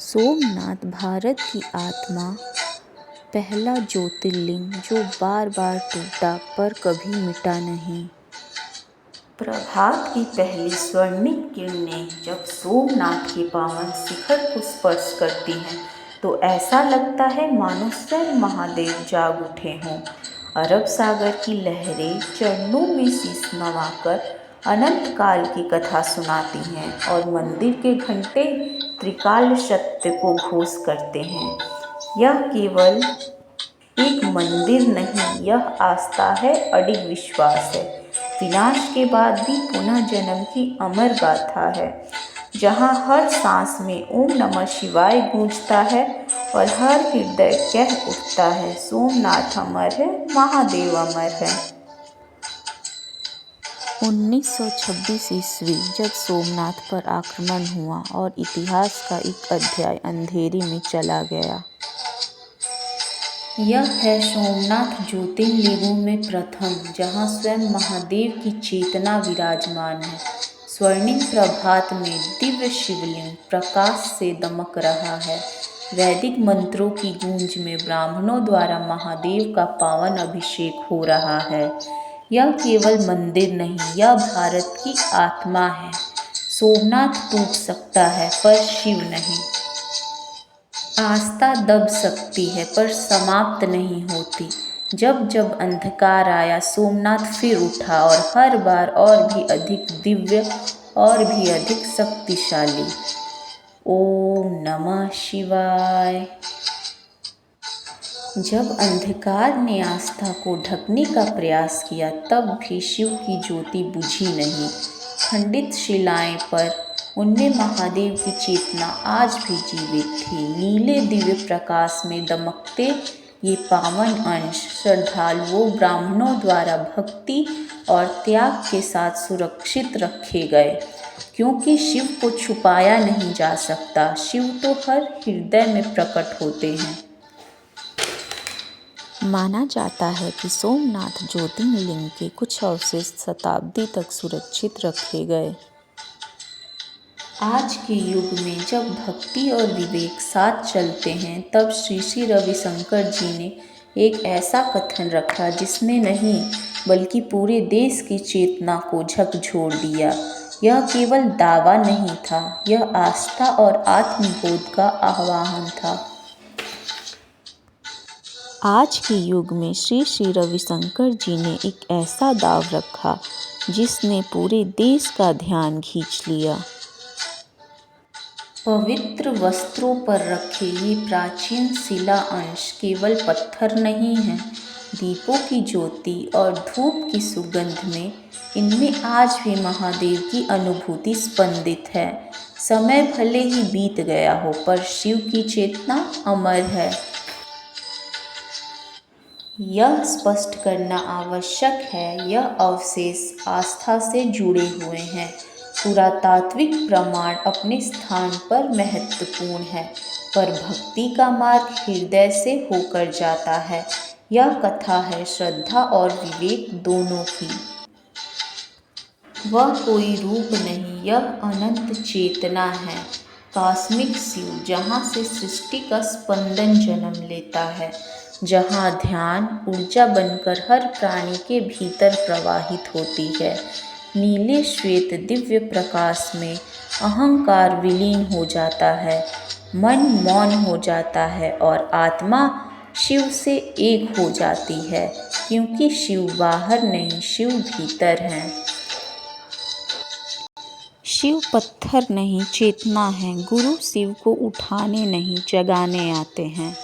सोमनाथ भारत की आत्मा, पहला ज्योतिर्लिंग जो बार बार टूटा पर कभी मिटा नहीं। प्रभात की पहली स्वर्णिम किरणें जब सोमनाथ के पावन शिखर को स्पर्श करती हैं तो ऐसा लगता है मानो स्वयं महादेव जाग उठे हों। अरब सागर की लहरें चरणों में शीश नवाकर अनंत काल की कथा सुनाती हैं और मंदिर के घंटे त्रिकाल सत्य को घोष करते हैं। यह केवल एक मंदिर नहीं, यह आस्था है, अडिग विश्वास है। विनाश के बाद भी पुनः जन्म की अमर गाथा है, जहाँ हर सांस में ओम नमः शिवाय गूंजता है और हर हृदय कह उठता है, सोमनाथ अमर है, महादेव अमर है। 1926 ईस्वी जब सोमनाथ पर आक्रमण हुआ और इतिहास का एक अध्याय अंधेरी में चला गया। यह है सोमनाथ ज्योतिर्लिंगों में प्रथम, जहाँ स्वयं महादेव की चेतना विराजमान है। स्वर्णिम प्रभात में दिव्य शिवलिंग प्रकाश से दमक रहा है। वैदिक मंत्रों की गूंज में ब्राह्मणों द्वारा महादेव का पावन अभिषेक हो रहा है। यह केवल मंदिर नहीं, यह भारत की आत्मा है। सोमनाथ टूट सकता है पर शिव नहीं। आस्था दब सकती है पर समाप्त नहीं होती। जब जब अंधकार आया, सोमनाथ फिर उठा और हर बार और भी अधिक दिव्य और भी अधिक शक्तिशाली। ओम नमः शिवाय। जब अंधकार ने आस्था को ढकने का प्रयास किया, तब भी शिव की ज्योति बुझी नहीं। खंडित शिलाएं पर उनमें महादेव की चेतना आज भी जीवित थी। नीले दिव्य प्रकाश में दमकते ये पावन अंश श्रद्धालुओं ब्राह्मणों द्वारा भक्ति और त्याग के साथ सुरक्षित रखे गए, क्योंकि शिव को छुपाया नहीं जा सकता। शिव तो हर हृदय में प्रकट होते हैं। माना जाता है कि सोमनाथ ज्योतिर्लिंग के कुछ अवशेष शताब्दी तक सुरक्षित रखे गए। आज के युग में जब भक्ति और विवेक साथ चलते हैं, तब श्री श्री रविशंकर जी ने एक ऐसा कथन रखा जिसने नहीं बल्कि पूरे देश की चेतना को झकझोर दिया। यह केवल दावा नहीं था, यह आस्था और आत्मबोध का आह्वान था। आज के युग में श्री श्री रविशंकर जी ने एक ऐसा दाव रखा जिसने पूरे देश का ध्यान खींच लिया। पवित्र वस्त्रों पर रखे ये प्राचीन शिला अंश केवल पत्थर नहीं हैं। दीपों की ज्योति और धूप की सुगंध में इनमें आज भी महादेव की अनुभूति स्पंदित है। समय भले ही बीत गया हो, पर शिव की चेतना अमर है। यह स्पष्ट करना आवश्यक है, यह अवशेष आस्था से जुड़े हुए हैं। पुरातात्विक प्रमाण अपने स्थान पर महत्वपूर्ण है, पर भक्ति का मार्ग हृदय से होकर जाता है। यह कथा है श्रद्धा और विवेक दोनों की। वह कोई रूप नहीं, यह अनंत चेतना है, कॉस्मिक शिव, जहाँ से सृष्टि का स्पंदन जन्म लेता है, जहाँ ध्यान ऊर्जा बनकर हर प्राणी के भीतर प्रवाहित होती है। नीले श्वेत दिव्य प्रकाश में अहंकार विलीन हो जाता है, मन मौन हो जाता है और आत्मा शिव से एक हो जाती है, क्योंकि शिव बाहर नहीं, शिव भीतर है। शिव पत्थर नहीं, चेतना है। गुरु शिव को उठाने नहीं, जगाने आते हैं।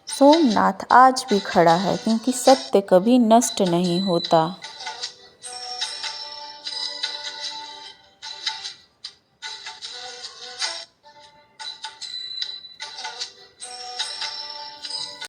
सोमनाथ आज भी खड़ा है, क्योंकि सत्य कभी नष्ट नहीं होता।